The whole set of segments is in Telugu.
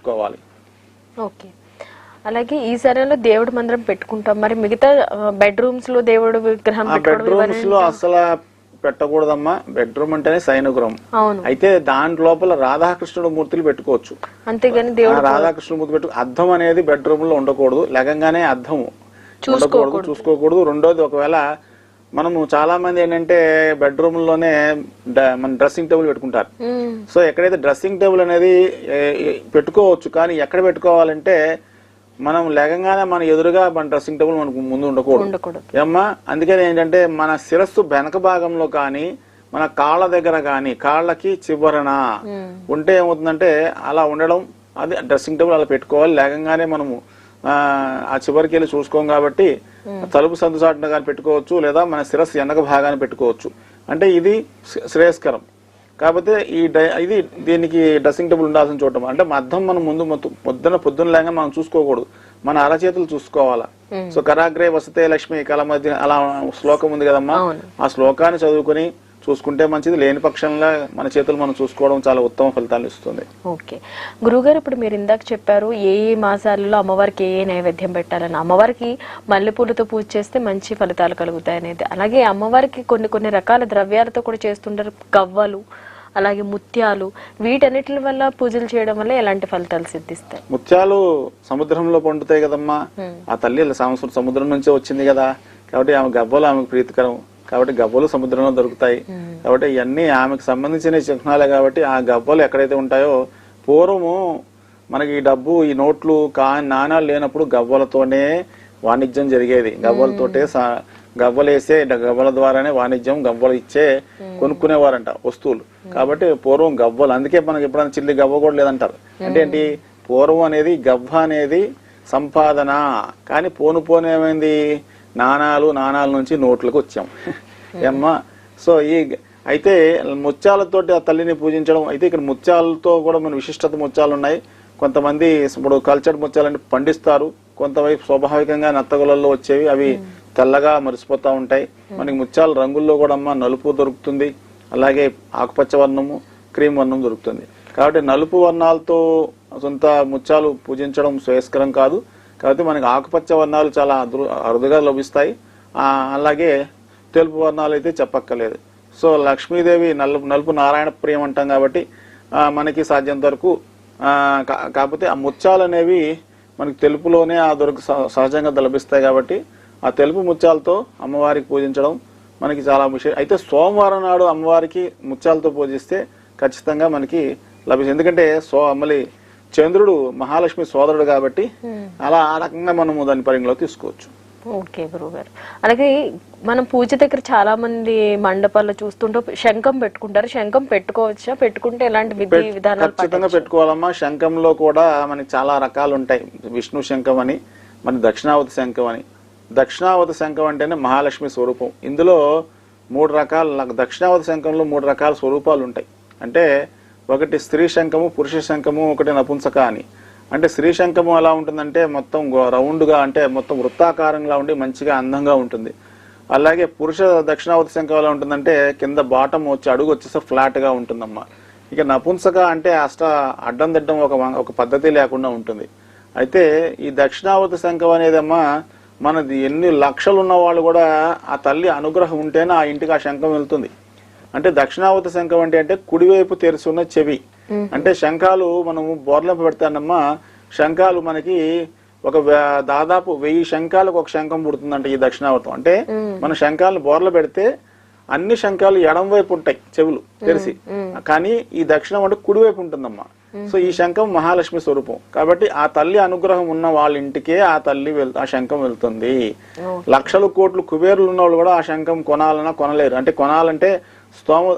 పెట్టుకోవాలి. ఓకే, అలాగే ఈ సరైన దేవుడి మందిరం పెట్టుకుంటాం, మరి మిగతా బెడ్రూమ్స్ లో దేవుడు విగ్రహం బెడ్రూమ్స్ లో అసలు పెట్టకూడదమ్మా. బెడ్రూమ్ అంటేనే శయనగృహం. అయితే దాని లోపల రాధాకృష్ణుడు మూర్తులు పెట్టుకోవచ్చు, అంతేగాని దేవుడు రాధాకృష్ణుడు మూర్తి పెట్టు. అద్దం అనేది బెడ్రూమ్ లో ఉండకూడదు, లెగంగానే అద్దం ఉండకూడదు, చూసుకోకూడదు. రెండోది, ఒకవేళ మనము చాలా మంది ఏంటంటే బెడ్రూమ్ లోనే మన డ్రెస్సింగ్ టేబుల్ పెట్టుకుంటారు. సో ఎక్కడైతే డ్రెస్సింగ్ టేబుల్ అనేది పెట్టుకోవచ్చు, కానీ ఎక్కడ పెట్టుకోవాలంటే మనం లేకంగానే మన ఎదురుగా మన డ్రెస్సింగ్ టేబుల్ మనకు ముందు ఉండకూడదు ఏమ్మా. అందుకని ఏంటంటే మన శిరస్సు వెనక భాగంలో కానీ మన కాళ్ళ దగ్గర కానీ కాళ్ళకి చివరన ఉంటే ఏమవుతుందంటే అలా ఉండడం, అది డ్రెస్సింగ్ టేబుల్ అలా పెట్టుకోవాలి. లేకంగానే మనము ఆ చివరికి వెళ్ళి చూసుకోం కాబట్టి తలుపు సందుసాటున కానీ పెట్టుకోవచ్చు, లేదా మన శిరస్సు వెనక భాగాన్ని పెట్టుకోవచ్చు. అంటే ఇది శ్రేయస్కరం. కాకపోతే ఇది దీనికి డ్రెస్సింగ్ టేబుల్ ఉండాల్సిన చూడటం అంటే అద్దం మనం ముందు పొద్దున్న లేక మనం చూసుకోకూడదు, మన అరచేతులు చూసుకోవాలా. సో కరాగ్రే వసతే లక్ష్మి కళ మధ్య అలా శ్లోకం ఉంది కదమ్మా, ఆ శ్లోకాన్ని చదువుకుని చూసుకుంటే మంచిది. లేని పక్షంలో మన చేతులు మనం చూసుకోవడం చాలా ఉత్తమ ఫలితాలు ఇస్తుంది. ఓకే గురుగారు, ఇప్పుడు మీరు ఇందాక చెప్పారు ఏ మాసాలలో అమ్మవారికి ఏ నైవేద్యం పెట్టాలని. అమ్మవారికి మల్లెపూలతో పూజ చేస్తే మంచి ఫలితాలు కలుగుతాయి అనేది. అలాగే అమ్మవారికి కొన్ని రకాల ద్రవ్యాలతో కూడా చేస్తుంటారు, గవ్వలు అలాగే ముత్యాలు, వీటన్నిటి వల్ల పూజలు చేయడం వల్ల ఎలాంటి ఫలితాలు సిద్ధిస్తాయి? ముత్యాలు సముద్రంలో పండుతాయి కదమ్మా, ఆ తల్లి సముద్రం నుంచే వచ్చింది కదా, కాబట్టి ఆమె గవ్వలు ఆమెకు ప్రీతికరం, కాబట్టి గవ్వలు సముద్రంలో దొరుకుతాయి. కాబట్టి ఇవన్నీ ఆమెకు సంబంధించిన చిహ్నాలే. కాబట్టి ఆ గవ్వలు ఎక్కడైతే ఉంటాయో, పూర్వము మనకి ఈ డబ్బు ఈ నోట్లు నాణాలు లేనప్పుడు గవ్వలతోనే వాణిజ్యం జరిగేది. గవ్వలతోటే గవ్వలేసే గవ్వల ద్వారానే వాణిజ్యం, గవ్వలు ఇచ్చే కొనుక్కునేవారంట వస్తువులు. కాబట్టి పూర్వం గవ్వలు, అందుకే మనకి ఎప్పుడైనా చిల్లి గవ్వ కూడా లేదంటారు. అంటే ఏంటి, పూర్వం అనేది గవ్వ అనేది సంపాదన, కానీ పోను ఏమైంది, నాణాల నుంచి నోట్లకు వచ్చాం ఏమ్మా. సో అయితే ముత్యాలతోటి ఆ తల్లిని పూజించడం. అయితే ఇక్కడ ముత్యాలతో కూడా మన విశిష్టత ముత్యాలు ఉన్నాయి. కొంతమంది ఇప్పుడు కల్చర్డ్ ముత్యాలని పండిస్తారు, కొంతవైపు స్వాభావికంగా నత్తగులలో వచ్చేవి అవి తెల్లగా మరిసిపోతా ఉంటాయి. మనకి ముత్యాల రంగుల్లో కూడా అమ్మ నలుపు దొరుకుతుంది, అలాగే ఆకుపచ్చ వర్ణము, క్రీమ్ వర్ణం దొరుకుతుంది. కాబట్టి నలుపు వర్ణాలతో సొంత ముత్యాలు పూజించడం శ్రేయస్కరం కాదు. కాబట్టి మనకి ఆకుపచ్చ వర్ణాలు చాలా అరుదుగా లభిస్తాయి, అలాగే తెలుపు వర్ణాలు అయితే చెప్పక్కర్లేదు. సో లక్ష్మీదేవి నలుపు నారాయణ ప్రియం అంటాం కాబట్టి మనకి సాధ్యంత వరకు కాకపోతే ఆ ముత్యాలు అనేవి మనకి తెలుపులోనే సహజంగా లభిస్తాయి. కాబట్టి ఆ తెలుపు ముత్యాలతో అమ్మవారికి పూజించడం మనకి చాలా విషయం. అయితే సోమవారం నాడు అమ్మవారికి ముత్యాలతో పూజిస్తే ఖచ్చితంగా మనకి లభిస్తుంది. ఎందుకంటే మళ్ళీ చంద్రుడు మహాలక్ష్మి సోదరుడు కాబట్టి అలా ఆ రకంగా మనము దాని పరిగణలో తీసుకోవచ్చు. ఓకే గురుగారు, అలాగే మనం పూజ దగ్గర చాలా మంది మండపాల్లో చూస్తుంటే శంఖం పెట్టుకుంటారు. శంఖం పెట్టుకోవచ్చా? పెట్టుకుంటే ఎలాంటి విధి విధానాలు? ఖచ్చితంగా పెట్టుకోవాలమ్మా. శంఖంలో కూడా మనకి చాలా రకాలు ఉంటాయి. విష్ణు శంఖం అని, మన దక్షిణావతి శంఖం అని. దక్షిణావతి శంఖం అంటేనే మహాలక్ష్మి స్వరూపం. ఇందులో 3 రకాల దక్షిణావతి శంఖంలో 3 రకాల స్వరూపాలు ఉంటాయి. అంటే ఒకటి స్త్రీ శంఖము, పురుష శంఖము, ఒకటి నపుంసక అని. అంటే స్త్రీ శంఖము ఎలా ఉంటుందంటే మొత్తం రౌండ్గా, అంటే మొత్తం వృత్తాకారంగా ఉండి మంచిగా అందంగా ఉంటుంది. అలాగే పురుష దక్షిణావతి శంఖం ఎలా ఉంటుందంటే కింద బాటం వచ్చి అడుగు వచ్చేసి ఫ్లాట్ గా ఉంటుందమ్మా. ఇక నపుంసక అంటే అడ్డం దిడ్డం ఒక పద్ధతి లేకుండా ఉంటుంది. అయితే ఈ దక్షిణావతి శంఖం అనేదమ్మా మనది ఎన్ని లక్షలు ఉన్న వాళ్ళు కూడా ఆ తల్లి అనుగ్రహం ఉంటేనే ఆ ఇంటికి ఆ శంఖం వెళ్తుంది. అంటే దక్షిణావతి శంఖం అంటే కుడివైపు తెరిచి ఉన్న చెవి. అంటే శంఖాలు మనము బోర్లంప పెడతానమ్మా, శంఖాలు మనకి దాదాపు 1000 శంఖాలకు ఒక శంఖం పుడుతుందంట ఈ దక్షిణావతం. అంటే మన శంఖాలను బోర్ల పెడితే అన్ని శంఖాలు ఎడం వైపు ఉంటాయి చెవులు తెరిసి, కానీ ఈ దక్షిణం అంటే కుడివైపు ఉంటుందమ్మా. సో ఈ శంఖం మహాలక్ష్మి స్వరూపం. కాబట్టి ఆ తల్లి అనుగ్రహం ఉన్న వాళ్ళ ఇంటికే ఆ తల్లి ఆ శంఖం వెళ్తుంది. లక్షలు కోట్లు కుబేరులు ఉన్న వాళ్ళు కూడా ఆ శంఖం కొనాలన్నా కొనలేరు. అంటే కొనాలంటే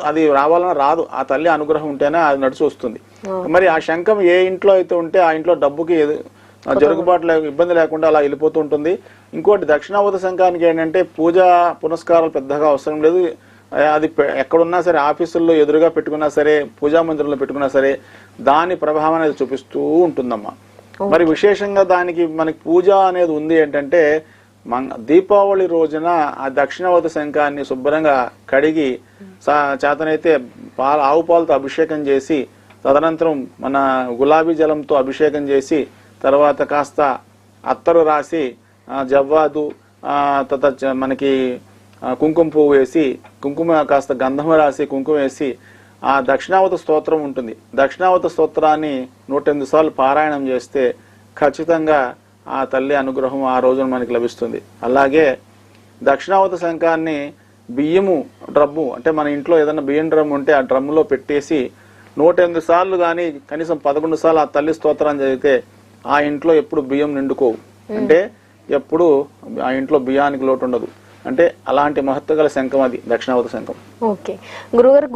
అది రావాలన్నా రాదు, ఆ తల్లి అనుగ్రహం ఉంటేనే అది నడిచి వస్తుంది. మరి ఆ శంఖం ఏ ఇంట్లో అయితే ఉంటే ఆ ఇంట్లో డబ్బుకి జరుగుబాటు ఇబ్బంది లేకుండా అలా వెళ్ళిపోతూ ఉంటుంది. ఇంకోటి దక్షిణావతి శంఖానికి ఏంటంటే పూజా పునస్కారాలు పెద్దగా అవసరం లేదు. అది ఎక్కడున్నా సరే, ఆఫీసుల్లో ఎదురుగా పెట్టుకున్నా సరే, పూజా మందిరంలో పెట్టుకున్నా సరే దాని ప్రభావం అనేది చూపిస్తూ ఉంటుందమ్మా. మరి విశేషంగా దానికి మనకి పూజ అనేది ఉంది ఏంటంటే దీపావళి రోజున ఆ దక్షిణావతి శంఖాన్ని శుభ్రంగా కడిగి చేతనైతే ఆవు పాలతో అభిషేకం చేసి తదనంతరం మన గులాబీ జలంతో అభిషేకం చేసి తర్వాత కాస్త అత్తరు రాసి జవ్వాదు మనకి కుంకుమ పువ్వు వేసి కుంకుమ కాస్త గంధం రాసి కుంకుమ వేసి ఆ దక్షిణావత స్తోత్రం ఉంటుంది. దక్షిణావత స్తోత్రాన్ని 108 సార్లు పారాయణం చేస్తే ఖచ్చితంగా ఆ తల్లి అనుగ్రహం ఆ రోజున మనకి లభిస్తుంది. అలాగే దక్షిణావత శంఖాన్ని బియ్యము డ్రమ్ము అంటే మన ఇంట్లో ఏదైనా బియ్యం డ్రమ్ము ఉంటే ఆ డ్రమ్ములో పెట్టేసి 108 సార్లు కానీ కనీసం 11 సార్లు ఆ తల్లి స్తోత్రాన్ని చదివితే ఆ ఇంట్లో ఎప్పుడు బియ్యం నిండుకోవు. అంటే ఎప్పుడు ఆ ఇంట్లో బియ్యానికి లోటు ఉండదు. అంటే అలాంటి మహత్వ గల శంఖం అది దక్షిణావత శంఖం. ఓకే గురుగారు,